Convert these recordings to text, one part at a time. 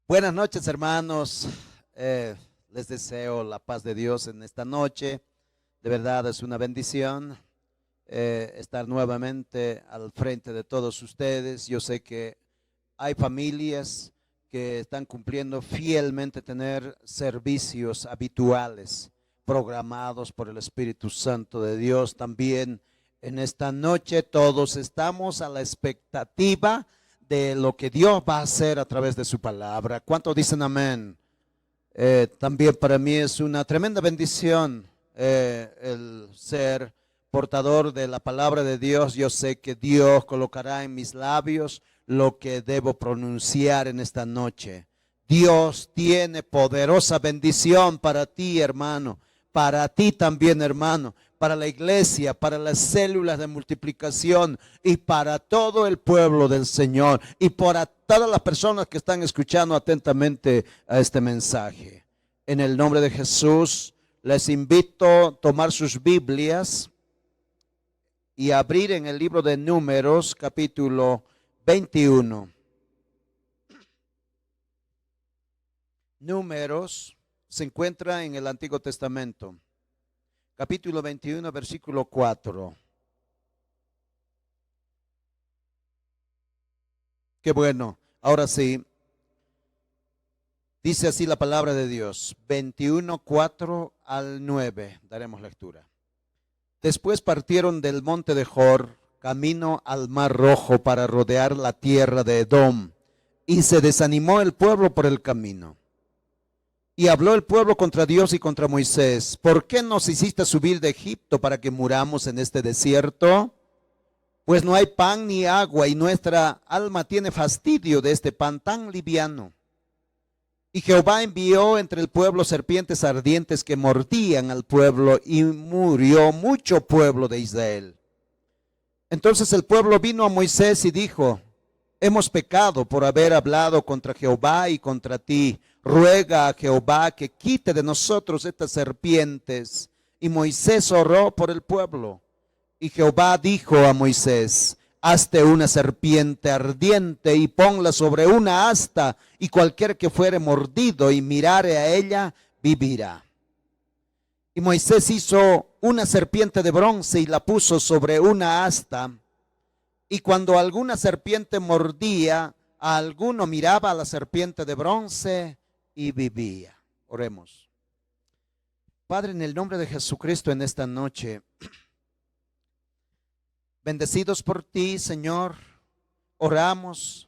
Buenas noches, hermanos. Les deseo la paz de Dios en esta noche. De verdad es una bendición estar nuevamente al frente de todos ustedes. Yo sé que hay familias que están cumpliendo fielmente tener servicios habituales programados por el Espíritu Santo de Dios. También en esta noche todos estamos a la expectativa de lo que Dios va a hacer a través de su palabra. ¿Cuántos dicen amén? También para mí es una tremenda bendición el ser portador de la palabra de Dios. Yo sé que Dios colocará en mis labios lo que debo pronunciar en esta noche. Dios tiene poderosa bendición para ti, hermano, para ti también, hermano, para la iglesia, para las células de multiplicación y para todo el pueblo del Señor y para todas las personas que están escuchando atentamente a este mensaje. En el nombre de Jesús, les invito a tomar sus Biblias y abrir en el libro de Números, capítulo 21. Números se encuentra en el Antiguo Testamento. Capítulo 21, versículo 4. Qué bueno. Ahora sí. Dice así la palabra de Dios. 21, 4 al 9. Daremos lectura. Después partieron del monte de Jor, camino al mar Rojo para rodear la tierra de Edom. Y se desanimó el pueblo por el camino. Y habló el pueblo contra Dios y contra Moisés. ¿Por qué nos hiciste subir de Egipto para que muramos en este desierto? Pues no hay pan ni agua y nuestra alma tiene fastidio de este pan tan liviano. Y Jehová envió entre el pueblo serpientes ardientes que mordían al pueblo y murió mucho pueblo de Israel. Entonces el pueblo vino a Moisés y dijo: hemos pecado por haber hablado contra Jehová y contra ti. Ruega a Jehová que quite de nosotros estas serpientes. Y Moisés oró por el pueblo. Y Jehová dijo a Moisés: hazte una serpiente ardiente y ponla sobre una asta, y cualquiera que fuere mordido y mirare a ella, vivirá. Y Moisés hizo una serpiente de bronce y la puso sobre una asta. Y cuando alguna serpiente mordía, a alguno miraba a la serpiente de bronce y vivía. Oremos. Padre, en el nombre de Jesucristo en esta noche, bendecidos por ti, Señor, oramos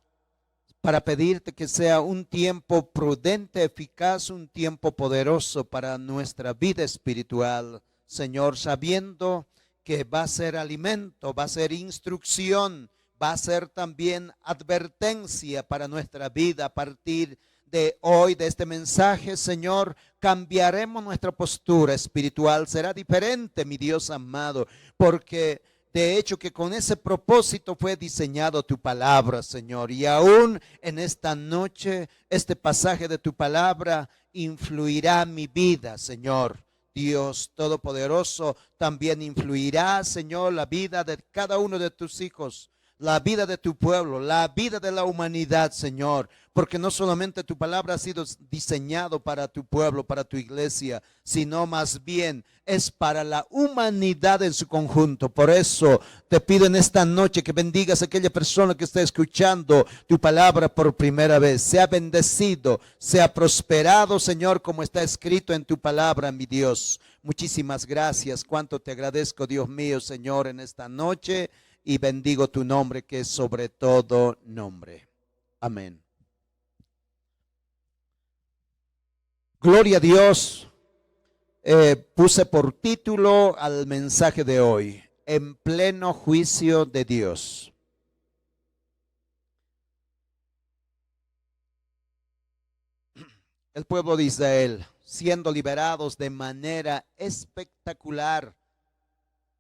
para pedirte que sea un tiempo prudente, eficaz, un tiempo poderoso para nuestra vida espiritual, Señor, sabiendo que va a ser alimento, va a ser instrucción, va a ser también advertencia para nuestra vida. A partir de hoy, de este mensaje, Señor, cambiaremos nuestra postura espiritual, será diferente, mi Dios amado, porque de hecho que con ese propósito fue diseñado tu palabra, Señor. Y aún en esta noche, este pasaje de tu palabra influirá mi vida, Señor. Dios Todopoderoso, también influirá, Señor, la vida de cada uno de tus hijos, la vida de tu pueblo, la vida de la humanidad, Señor, porque no solamente tu palabra ha sido diseñado para tu pueblo, para tu iglesia, sino más bien es para la humanidad en su conjunto. Por eso te pido en esta noche que bendigas a aquella persona que está escuchando tu palabra por primera vez. Sea bendecido, sea prosperado, Señor, como está escrito en tu palabra, mi Dios. Muchísimas gracias. Cuánto te agradezco, Dios mío, Señor, en esta noche. Y bendigo tu nombre, que es sobre todo nombre. Amén. Gloria a Dios. Puse por título al mensaje de hoy: en pleno juicio de Dios. El pueblo de Israel siendo liberados de manera espectacular,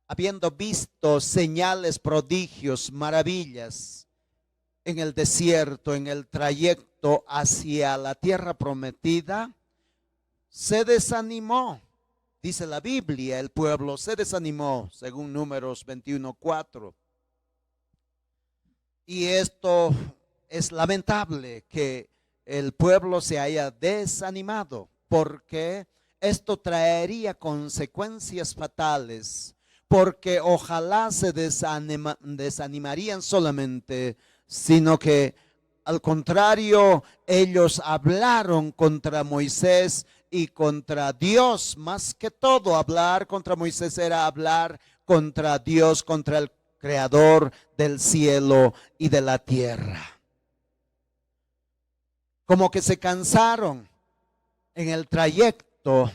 habiendo visto señales, prodigios, maravillas en el desierto, en el trayecto hacia la tierra prometida, se desanimó. Dice la Biblia, el pueblo se desanimó, según Números 21:4. Y esto es lamentable, que el pueblo se haya desanimado, porque esto traería consecuencias fatales, porque ojalá se desanimarían solamente, sino que al contrario, ellos hablaron contra Moisés y contra Dios. Más que todo, hablar contra Moisés era hablar contra Dios, contra el Creador del cielo y de la tierra. Como que se cansaron en el trayecto.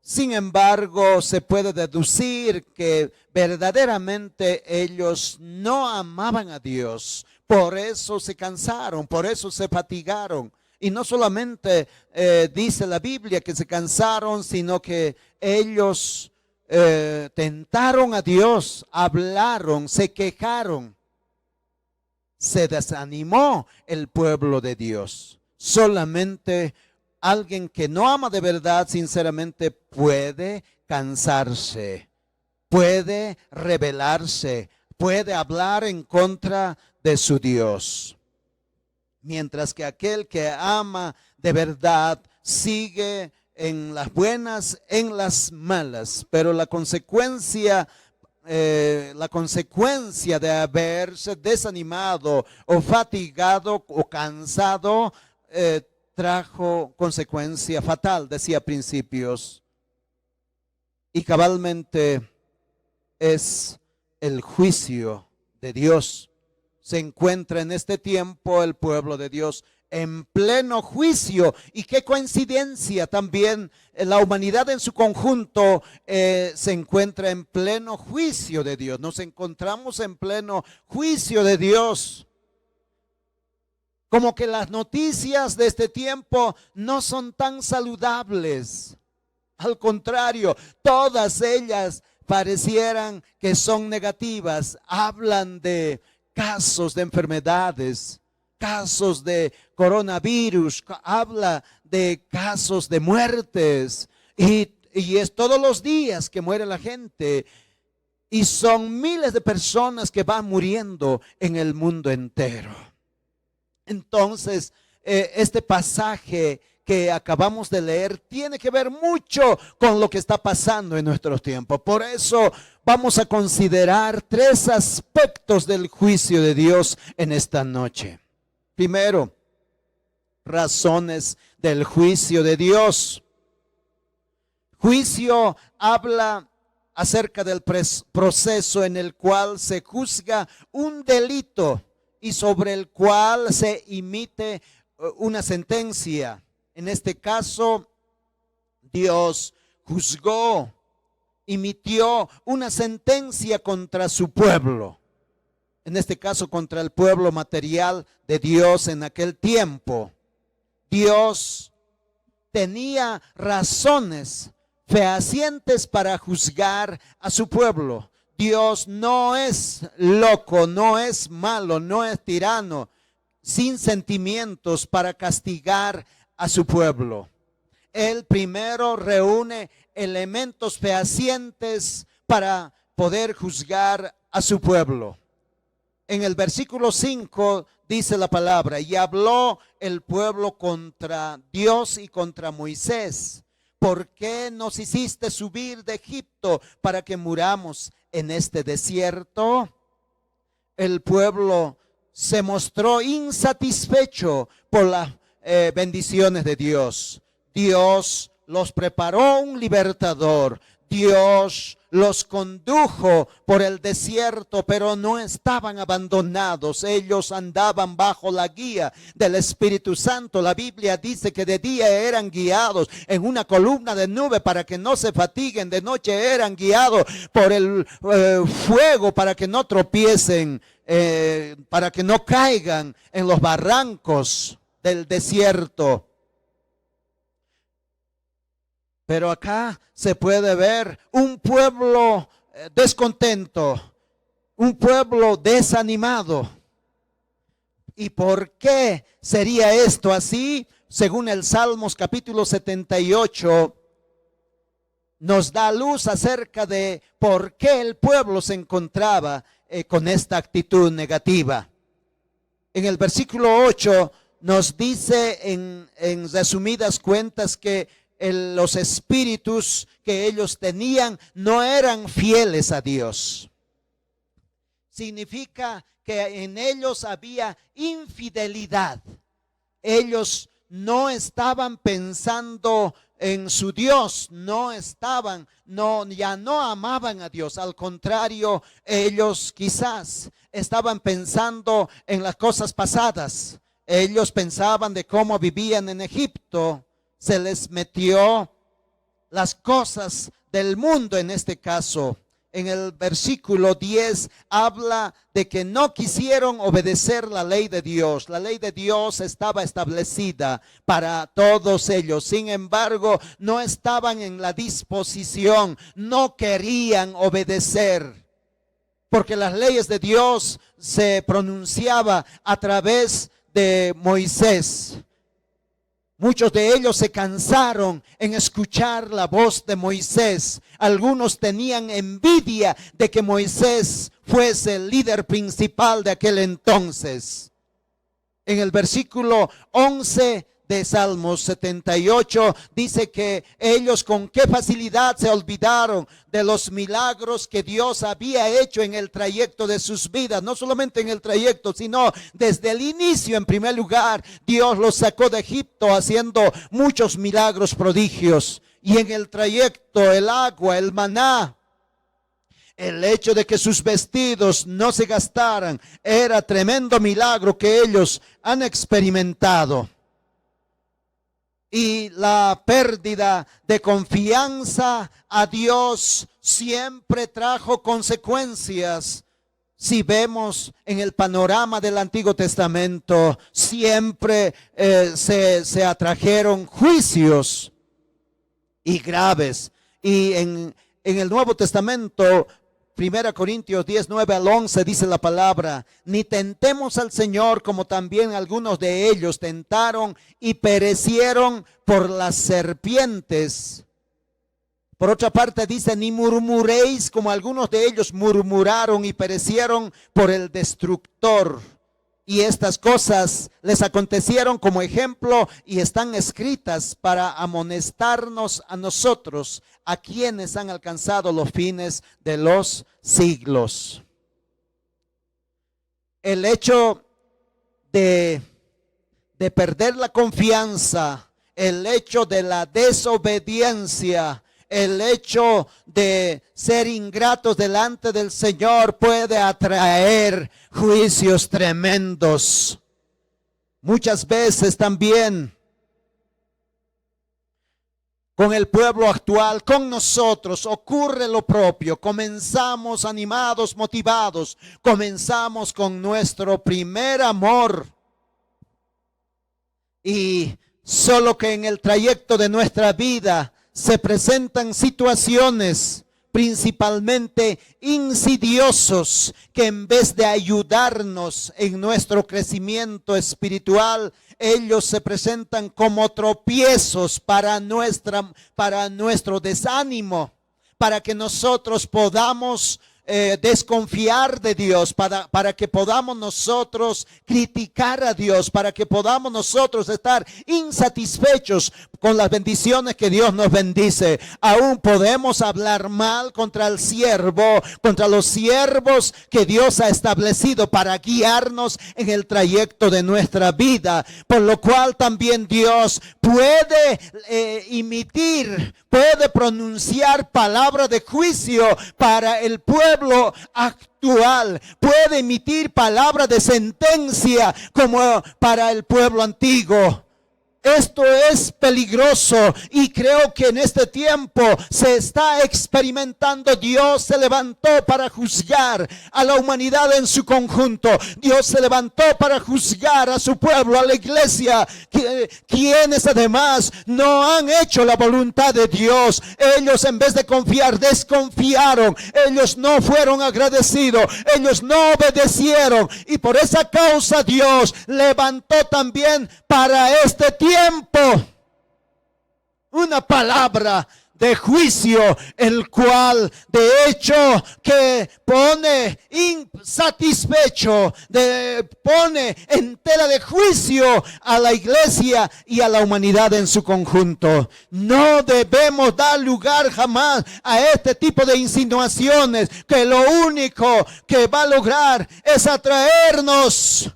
Sin embargo, se puede deducir que verdaderamente ellos no amaban a Dios. Por eso se cansaron, por eso se fatigaron. Y no solamente dice la Biblia que se cansaron, sino que ellos tentaron a Dios, hablaron, se quejaron. Se desanimó el pueblo de Dios. Solamente alguien que no ama de verdad, sinceramente, puede cansarse, puede rebelarse, puede hablar en contra de su Dios. Mientras que aquel que ama de verdad sigue en las buenas, en las malas. Pero la consecuencia de haberse desanimado o fatigado o cansado trajo consecuencia fatal, decía Principios. Y cabalmente es el juicio de Dios. Se encuentra en este tiempo el pueblo de Dios en pleno juicio. Y qué coincidencia también, la humanidad en su conjunto se encuentra en pleno juicio de Dios. Nos encontramos en pleno juicio de Dios. Como que las noticias de este tiempo no son tan saludables. Al contrario, todas ellas parecieran que son negativas. Hablan de casos de enfermedades, casos de coronavirus, habla de casos de muertes. Y es todos los días que muere la gente. Y son miles de personas que van muriendo en el mundo entero. Entonces, este pasaje que acabamos de leer tiene que ver mucho con lo que está pasando en nuestros tiempos. Por eso vamos a considerar 3 aspectos del juicio de Dios en esta noche. Primero, razones del juicio de Dios. Juicio habla acerca del proceso en el cual se juzga un delito y sobre el cual se emite una sentencia. En este caso, Dios juzgó, emitió una sentencia contra su pueblo. En este caso, contra el pueblo material de Dios en aquel tiempo. Dios tenía razones fehacientes para juzgar a su pueblo. Dios no es loco, no es malo, no es tirano, sin sentimientos para castigar a su pueblo. Él primero reúne elementos fehacientes para poder juzgar a su pueblo. En el versículo 5 dice la palabra: y habló el pueblo contra Dios y contra Moisés. ¿Por qué nos hiciste subir de Egipto para que muramos en este desierto? El pueblo se mostró insatisfecho por las bendiciones de Dios. Dios los preparó un libertador. Dios los condujo por el desierto, pero no estaban abandonados. Ellos andaban bajo la guía del Espíritu Santo. La Biblia dice que de día eran guiados en una columna de nube para que no se fatiguen. De noche eran guiados por el fuego para que no tropiecen, para que no caigan en los barrancos del desierto. Pero acá se puede ver un pueblo descontento, un pueblo desanimado. ¿Y por qué sería esto así? Según el Salmos capítulo 78, nos da luz acerca de por qué el pueblo se encontraba con esta actitud negativa. En el versículo 8 nos dice en resumidas cuentas que los espíritus que ellos tenían no eran fieles a Dios. Significa que en ellos había infidelidad. Ellos no estaban pensando en su Dios, ya no amaban a Dios. Al contrario, ellos quizás estaban pensando en las cosas pasadas. Ellos pensaban de cómo vivían en Egipto. Se les metió las cosas del mundo en este caso. En el versículo 10 habla de que no quisieron obedecer la ley de Dios. La ley de Dios estaba establecida para todos ellos. Sin embargo, no estaban en la disposición, no querían obedecer. Porque las leyes de Dios se pronunciaban a través de Moisés. Muchos de ellos se cansaron en escuchar la voz de Moisés. Algunos tenían envidia de que Moisés fuese el líder principal de aquel entonces. En el versículo 11 de Salmos 78 dice que ellos con qué facilidad se olvidaron de los milagros que Dios había hecho en el trayecto de sus vidas. No solamente en el trayecto, sino desde el inicio. En primer lugar, Dios los sacó de Egipto haciendo muchos milagros, prodigios. Y en el trayecto, el agua, el maná, el hecho de que sus vestidos no se gastaran, era tremendo milagro que ellos han experimentado. Y la pérdida de confianza a Dios siempre trajo consecuencias. Si vemos en el panorama del Antiguo Testamento, siempre se atrajeron juicios y graves. Y en el Nuevo Testamento, 1 Corintios 10, 9 al 11 dice la palabra: ni tentemos al Señor como también algunos de ellos tentaron y perecieron por las serpientes. Por otra parte dice: ni murmuréis como algunos de ellos murmuraron y perecieron por el destructor. Y estas cosas les acontecieron como ejemplo y están escritas para amonestarnos a nosotros, a quienes han alcanzado los fines de los siglos. El hecho de perder la confianza, el hecho de la desobediencia, el hecho de ser ingratos delante del Señor puede atraer juicios tremendos. Muchas veces también con el pueblo actual, con nosotros, ocurre lo propio. Comenzamos animados, motivados. Comenzamos con nuestro primer amor. Y solo que en el trayecto de nuestra vida se presentan situaciones principalmente insidiosos que en vez de ayudarnos en nuestro crecimiento espiritual, ellos se presentan como tropiezos para nuestro desánimo, para que nosotros podamos desconfiar de Dios, para que podamos nosotros criticar a Dios, para que podamos nosotros estar insatisfechos con las bendiciones que Dios nos bendice. Aún podemos hablar mal contra el siervo, contra los siervos que Dios ha establecido para guiarnos en el trayecto de nuestra vida, por lo cual también Dios puede puede pronunciar palabra de juicio para el pueblo actual, puede emitir palabra de sentencia como para el pueblo antiguo. Esto es peligroso y creo que en este tiempo se está experimentando. Dios se levantó para juzgar a la humanidad en su conjunto. Dios se levantó para juzgar a su pueblo, a la iglesia, quienes además no han hecho la voluntad de Dios. Ellos en vez de confiar, desconfiaron. Ellos no fueron agradecidos. Ellos no obedecieron. Y por esa causa Dios levantó también para este tiempo una palabra de juicio, el cual de hecho que pone insatisfecho, pone en tela de juicio a la iglesia y a la humanidad en su conjunto. No debemos dar lugar jamás a este tipo de insinuaciones, que lo único que va a lograr es atraernos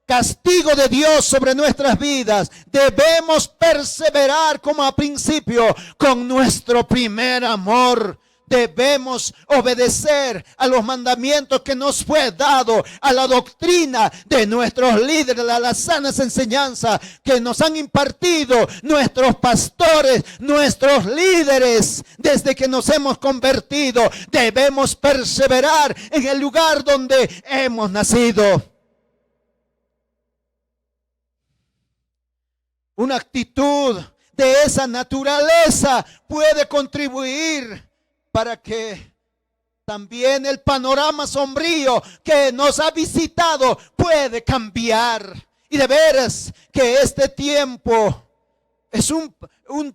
castigo de Dios sobre nuestras vidas. Debemos perseverar como a principio con nuestro primer amor. Debemos obedecer a los mandamientos que nos fue dado, a la doctrina de nuestros líderes, a las sanas enseñanzas que nos han impartido nuestros pastores, nuestros líderes, desde que nos hemos convertido. Debemos perseverar en el lugar donde hemos nacido. Una actitud de esa naturaleza puede contribuir para que también el panorama sombrío que nos ha visitado puede cambiar. Y de veras que este tiempo es un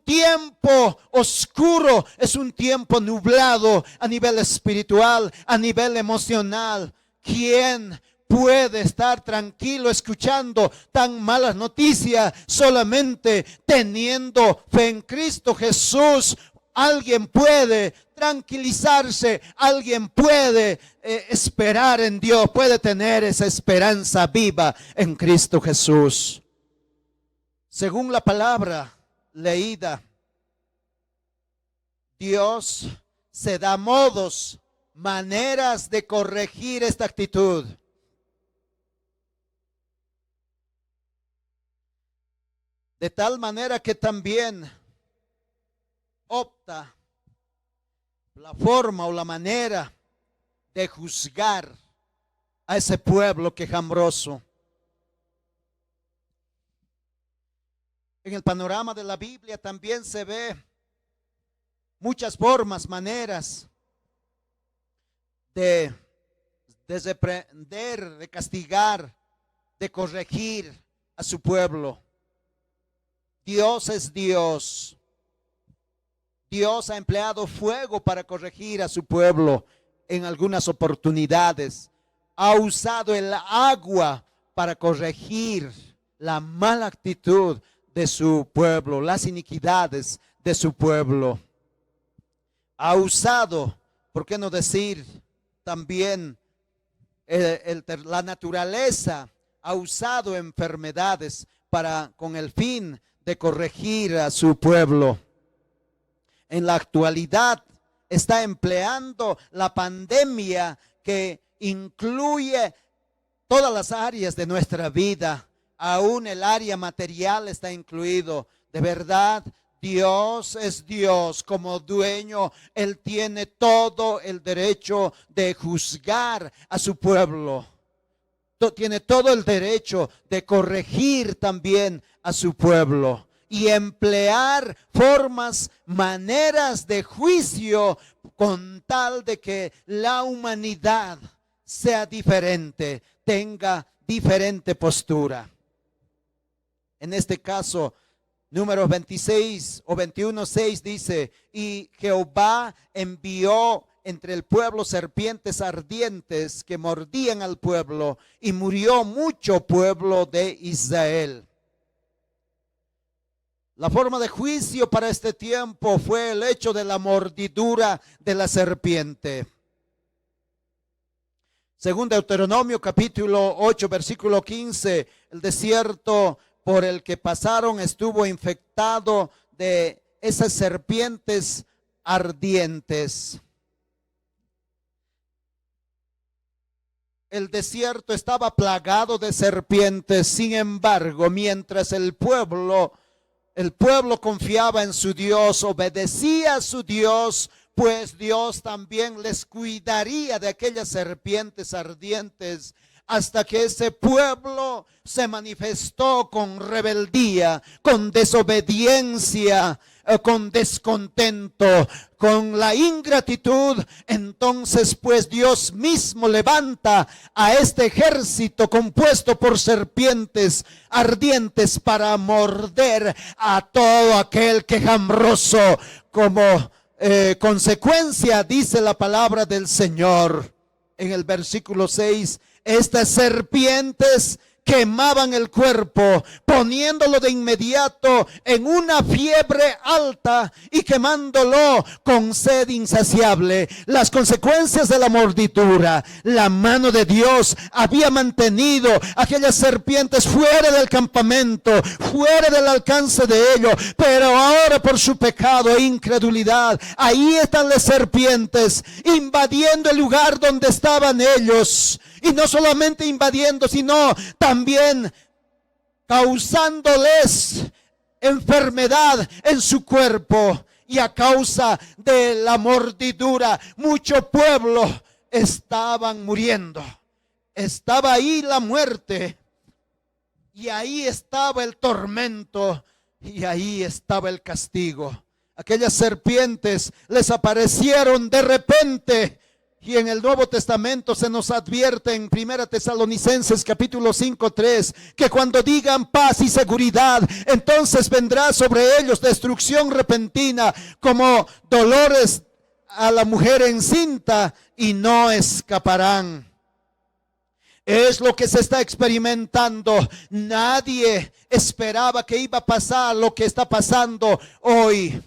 tiempo oscuro, es un tiempo nublado a nivel espiritual, a nivel emocional. ¿Quién puede estar tranquilo escuchando tan malas noticias solamente teniendo fe en Cristo Jesús? Alguien puede tranquilizarse, alguien puede esperar en Dios, puede tener esa esperanza viva en Cristo Jesús. Según la palabra leída, Dios se da modos, maneras de corregir esta actitud. De tal manera que también opta la forma o la manera de juzgar a ese pueblo quejumbroso. En el panorama de la Biblia también se ve muchas formas, maneras de reprender, de castigar, de corregir a su pueblo. Dios es Dios. Dios ha empleado fuego para corregir a su pueblo en algunas oportunidades. Ha usado el agua para corregir la mala actitud de su pueblo, las iniquidades de su pueblo. Ha usado, ¿por qué no decir también la naturaleza? Ha usado enfermedades con el fin de corregir a su pueblo. En la actualidad está empleando la pandemia, que incluye todas las áreas de nuestra vida, aún el área material está incluido. De verdad, Dios es Dios como dueño. Él tiene todo el derecho de juzgar a su pueblo. Tiene todo el derecho de corregir también a su pueblo y emplear formas, maneras de juicio con tal de que la humanidad sea diferente, tenga diferente postura. En este caso, Números 26 o 21:6 dice: y Jehová envió entre el pueblo serpientes ardientes que mordían al pueblo, y murió mucho pueblo de Israel. La forma de juicio para este tiempo fue el hecho de la mordidura de la serpiente. Según Deuteronomio capítulo 8 versículo 15, el desierto por el que pasaron estuvo infectado de esas serpientes ardientes. El desierto estaba plagado de serpientes. Sin embargo, mientras el pueblo confiaba en su Dios, obedecía a su Dios, pues Dios también les cuidaría de aquellas serpientes ardientes, hasta que ese pueblo se manifestó con rebeldía, con desobediencia, con descontento, con la ingratitud, entonces pues Dios mismo levanta a este ejército compuesto por serpientes ardientes para morder a todo aquel quejumbroso. Como consecuencia, dice la palabra del Señor en el versículo 6, estas serpientes quemaban el cuerpo, poniéndolo de inmediato en una fiebre alta y quemándolo con sed insaciable. Las consecuencias de la mordidura, la mano de Dios había mantenido aquellas serpientes fuera del campamento, fuera del alcance de ellos, pero ahora por su pecado e incredulidad, ahí están las serpientes invadiendo el lugar donde estaban ellos. Y no solamente invadiendo, sino también causándoles enfermedad en su cuerpo. Y a causa de la mordidura, mucho pueblo estaban muriendo. Estaba ahí la muerte. Y ahí estaba el tormento. Y ahí estaba el castigo. Aquellas serpientes les aparecieron de repente. Y en el Nuevo Testamento se nos advierte en 1 Tesalonicenses capítulo 5:3 que cuando digan paz y seguridad, entonces vendrá sobre ellos destrucción repentina como dolores a la mujer encinta y no escaparán. Es lo que se está experimentando. Nadie esperaba que iba a pasar lo que está pasando hoy.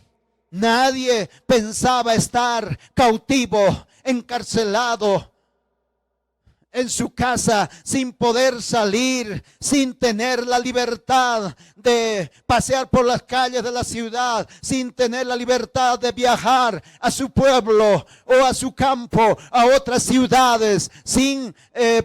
Nadie pensaba estar cautivo, encarcelado en su casa, sin poder salir, sin tener la libertad de pasear por las calles de la ciudad, sin tener la libertad de viajar a su pueblo o a su campo, a otras ciudades, sin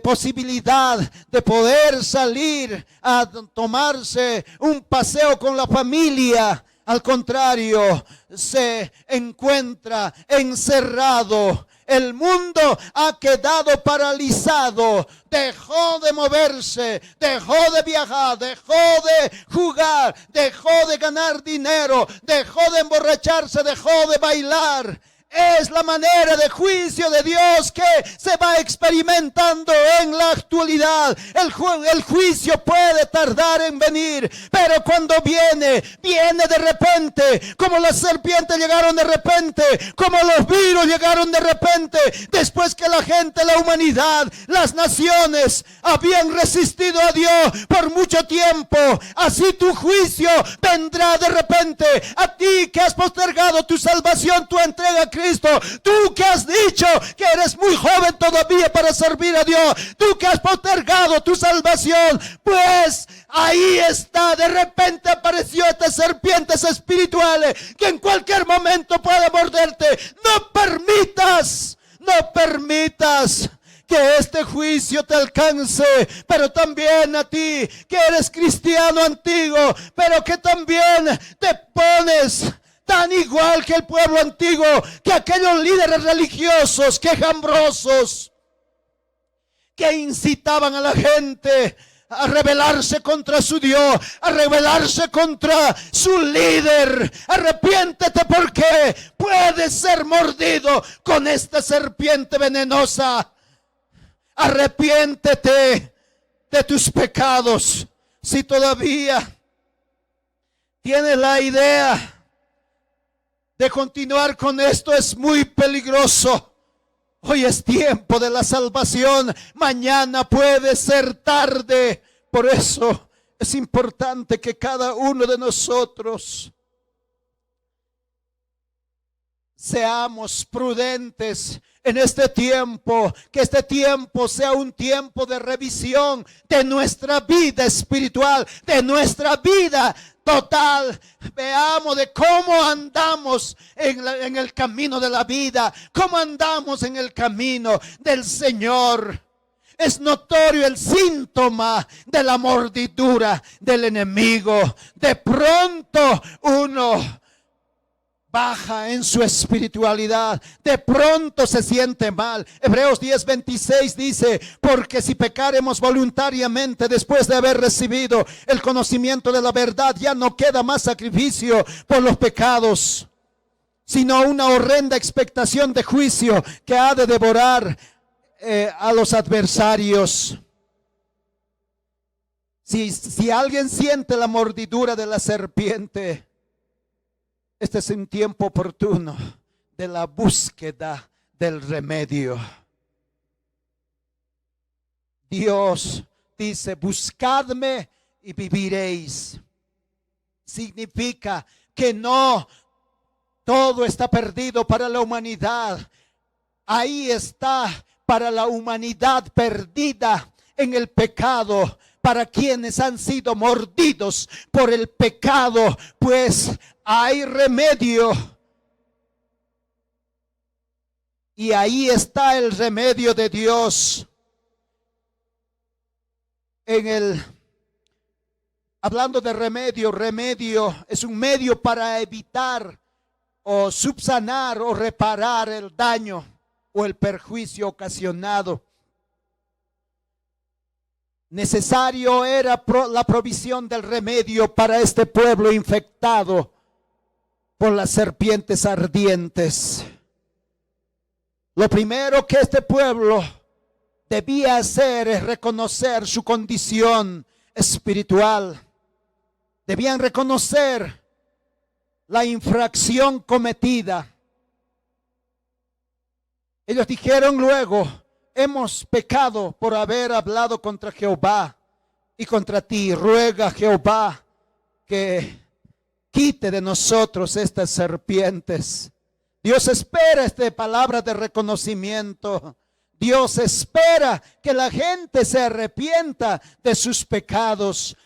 posibilidad de poder salir a tomarse un paseo con la familia. Al contrario, se encuentra encerrado. El mundo ha quedado paralizado, dejó de moverse, dejó de viajar, dejó de jugar, dejó de ganar dinero, dejó de emborracharse, dejó de bailar. Es la manera de juicio de Dios que se va experimentando en la actualidad. El juicio puede tardar en venir, pero cuando viene de repente, como las serpientes llegaron de repente, como los virus llegaron de repente, después que la gente, la humanidad, las naciones habían resistido a Dios por mucho tiempo. Así tu juicio vendrá de repente a ti que has postergado tu salvación, tu entrega a Cristo. Tú que has dicho que eres muy joven todavía para servir a Dios, tú que has postergado tu salvación, pues ahí está, de repente apareció estas serpientes espirituales que en cualquier momento puede morderte. No permitas que este juicio te alcance, pero también a ti que eres cristiano antiguo, pero que también te pones tan igual que el pueblo antiguo, que aquellos líderes religiosos quejumbrosos que incitaban a la gente a rebelarse contra su Dios, a rebelarse contra su líder. Arrepiéntete porque puedes ser mordido con esta serpiente venenosa. Arrepiéntete de tus pecados. Si todavía tienes la idea de continuar con esto, es muy peligroso. Hoy es tiempo de la salvación, mañana puede ser tarde. Por eso es importante que cada uno de nosotros seamos prudentes en este tiempo, que este tiempo sea un tiempo de revisión de nuestra vida espiritual, de nuestra vida total. Veamos de cómo andamos en el camino de la vida, cómo andamos en el camino del Señor. Es notorio el síntoma de la mordidura del enemigo. De pronto uno baja en su espiritualidad, de pronto se siente mal. Hebreos 10:26 dice: porque si pecaremos voluntariamente después de haber recibido el conocimiento de la verdad, ya no queda más sacrificio por los pecados, sino una horrenda expectación de juicio que ha de devorar a los adversarios. Si alguien siente la mordidura de la serpiente, este es un tiempo oportuno de la búsqueda del remedio. Dios dice: buscadme y viviréis. Significa que no todo está perdido para la humanidad. Ahí está para la humanidad perdida en el pecado, para quienes han sido mordidos por el pecado, pues hay remedio. Y ahí está el remedio de Dios. Hablando de remedio, remedio es un medio para evitar o subsanar o reparar el daño o el perjuicio ocasionado. Necesario era la provisión del remedio para este pueblo infectado por las serpientes ardientes. Lo primero que este pueblo debía hacer es reconocer su condición espiritual. Debían reconocer la infracción cometida. Ellos dijeron luego: hemos pecado por haber hablado contra Jehová y contra ti. Ruega a Jehová que quite de nosotros estas serpientes. Dios espera esta palabra de reconocimiento. Dios espera que la gente se arrepienta de sus pecados.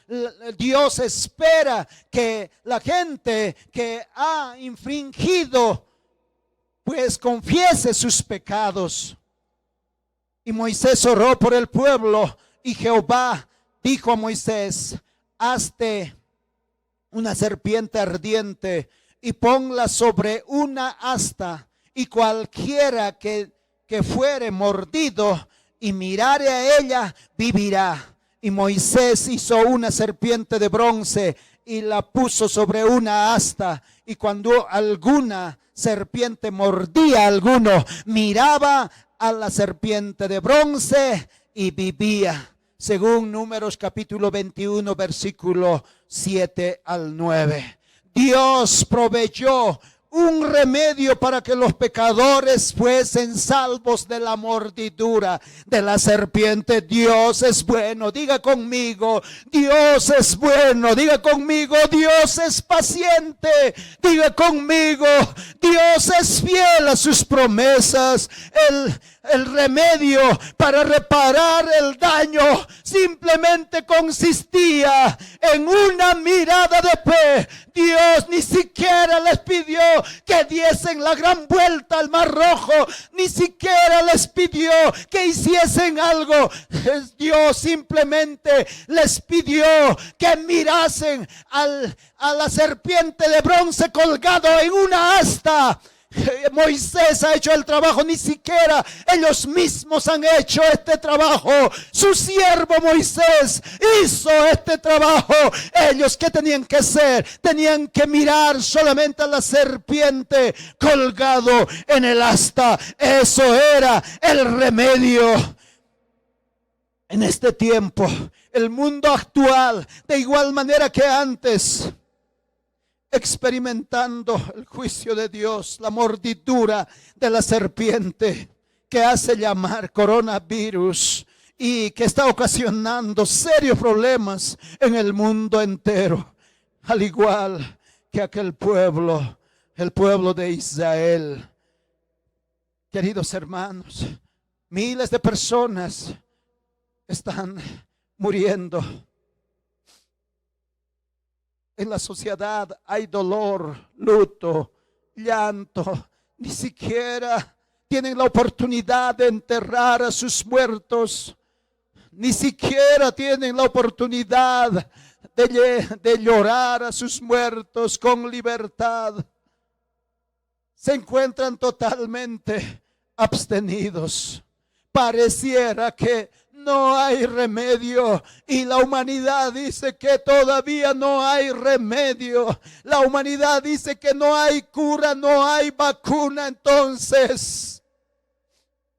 Dios espera que la gente que ha infringido pues confiese sus pecados. Y Moisés oró por el pueblo, y Jehová dijo a Moisés: hazte una serpiente ardiente y ponla sobre una asta, y cualquiera que fuere mordido y mirare a ella, vivirá. Y Moisés hizo una serpiente de bronce y la puso sobre una asta, y cuando alguna serpiente mordía a alguno, miraba a la serpiente de bronce y vivía. Según Números capítulo 21 versículo 7 al 9. Dios proveyó un remedio para que los pecadores fuesen salvos de la mordidura de la serpiente. Dios es bueno. Diga conmigo: Dios es bueno. Diga conmigo: Dios es paciente. Diga conmigo: Dios es fiel a sus promesas. El remedio para reparar el daño simplemente consistía en una mirada de fe. Dios ni siquiera les pidió que diesen la gran vuelta al Mar Rojo, ni siquiera les pidió que hiciesen algo. Dios simplemente les pidió que mirasen a la serpiente de bronce colgado en una asta. Moisés ha hecho el trabajo, ni siquiera ellos mismos han hecho este trabajo. Su siervo Moisés hizo este trabajo. Ellos, ¿qué tenían que hacer? Tenían que mirar solamente a la serpiente colgado en el asta. Eso era el remedio. En este tiempo, el mundo actual, de igual manera que antes, experimentando el juicio de Dios, la mordidura de la serpiente que hace llamar coronavirus y que está ocasionando serios problemas en el mundo entero, al igual que aquel pueblo, el pueblo de Israel. Queridos hermanos, miles de personas están muriendo. En la sociedad hay dolor, luto, llanto. Ni siquiera tienen la oportunidad de enterrar a sus muertos. Ni siquiera tienen la de llorar a sus muertos con libertad. se encuentran totalmente abstenidos. Pareciera que no hay remedio, y la humanidad dice que todavía no hay remedio. La humanidad dice que no hay cura, no hay vacuna. Entonces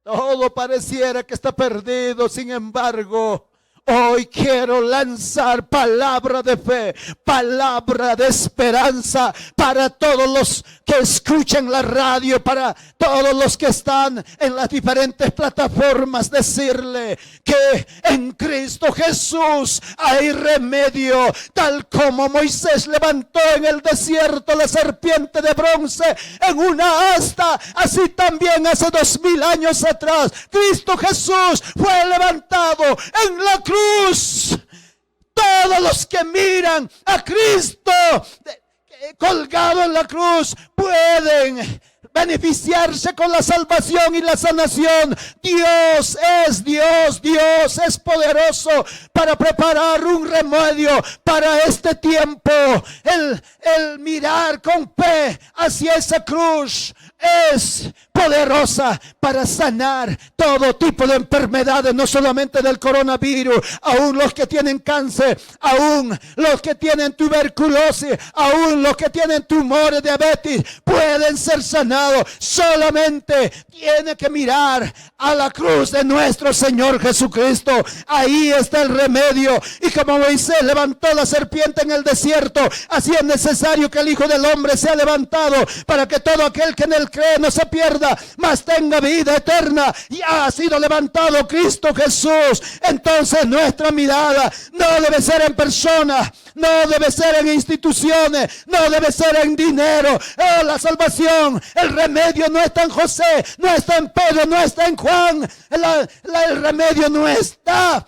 todo pareciera que está perdido. Sin embargo, hoy quiero lanzar palabra de fe, palabra de esperanza para todos los que escuchan la radio, para todos los que están en las diferentes plataformas. Decirle que en Cristo Jesús hay remedio. Tal como Moisés levantó en el desierto la serpiente de bronce en una asta, así también hace 2000 años atrás Cristo Jesús fue levantado en la cruz. Todos los que miran a Cristo colgado en la cruz pueden beneficiarse con la salvación y la sanación. Dios es Dios, Dios es poderoso para preparar un remedio para este tiempo. El mirar con fe hacia esa cruz es poderosa para sanar todo tipo de enfermedades, no solamente del coronavirus, aún los que tienen cáncer, aún los que tienen tuberculosis, aún los que tienen tumores, diabetes, pueden ser sanados. Solamente tiene que mirar a la cruz de nuestro Señor Jesucristo. Ahí está el remedio. Y como Moisés levantó la serpiente en el desierto, así es necesario que el Hijo del Hombre sea levantado, para que todo aquel que en él cree no se pierda, mas tenga vida eterna. Y ha sido levantado Cristo Jesús. Entonces nuestra mirada no debe ser en personas, no debe ser en instituciones, no debe ser en dinero. La salvación, el remedio no está en José, no está en Pedro, no está en Juan. El remedio no está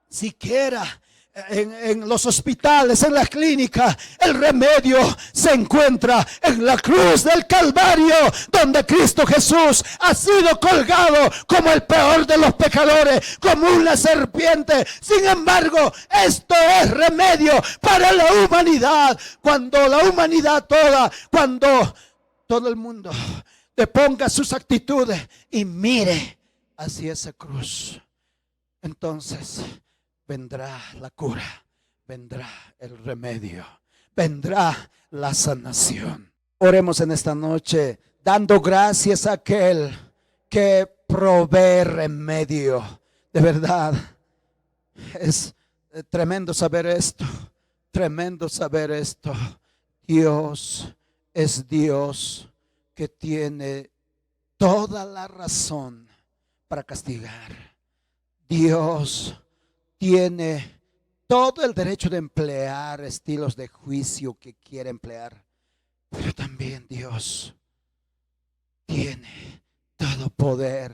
siquiera en los hospitales, en las clínicas. El remedio se encuentra en la cruz del Calvario, donde Cristo Jesús ha sido colgado como el peor de los pecadores, como una serpiente. Sin embargo, esto es remedio para la humanidad. Cuando la humanidad toda, cuando todo el mundo deponga sus actitudes y mire hacia esa cruz, entonces vendrá la cura, vendrá el remedio, vendrá la sanación. Oremos en esta noche dando gracias a aquel que provee remedio. De verdad, es tremendo saber esto, tremendo saber esto. Dios es Dios que tiene toda la razón para castigar. Dios tiene todo el derecho de emplear estilos de juicio que quiere emplear, pero también Dios tiene todo poder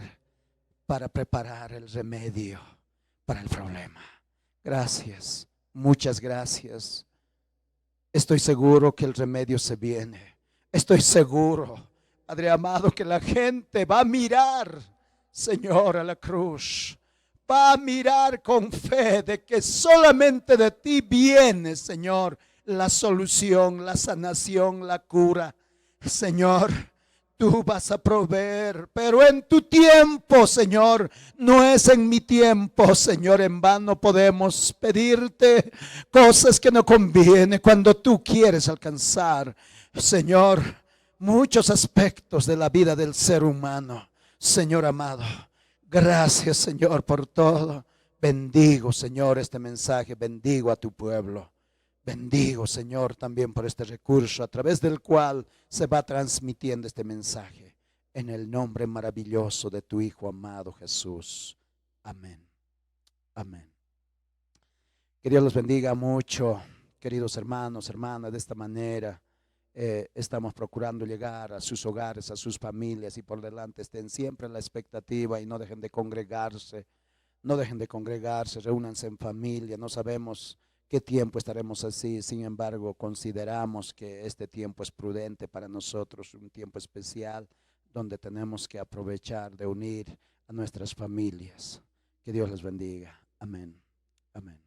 para preparar el remedio para el problema. Gracias, muchas gracias. Estoy seguro que el remedio se viene. Estoy seguro, Padre amado, que la gente va a mirar, Señor, a la cruz. Va a mirar con fe de que solamente de ti viene, Señor, la solución, la sanación, la cura. Señor, tú vas a proveer, pero en tu tiempo, Señor, no es en mi tiempo, Señor. En vano podemos pedirte cosas que no convienen cuando tú quieres alcanzar, Señor, muchos aspectos de la vida del ser humano. Señor amado, gracias, Señor, por todo. Bendigo, Señor, este mensaje. Bendigo a tu pueblo. Bendigo, Señor, también por este recurso a través del cual se va transmitiendo este mensaje. En el nombre maravilloso de tu Hijo amado Jesús. Amén. Amén. Que Dios los bendiga mucho, queridos hermanos, hermanas. De esta manera estamos procurando llegar a sus hogares, a sus familias, y por delante estén siempre en la expectativa y no dejen de congregarse. No dejen de congregarse, reúnanse en familia. No sabemos qué tiempo estaremos así, sin embargo consideramos que este tiempo es prudente para nosotros, un tiempo especial donde tenemos que aprovechar de unir a nuestras familias. Que Dios les bendiga. Amén. Amén.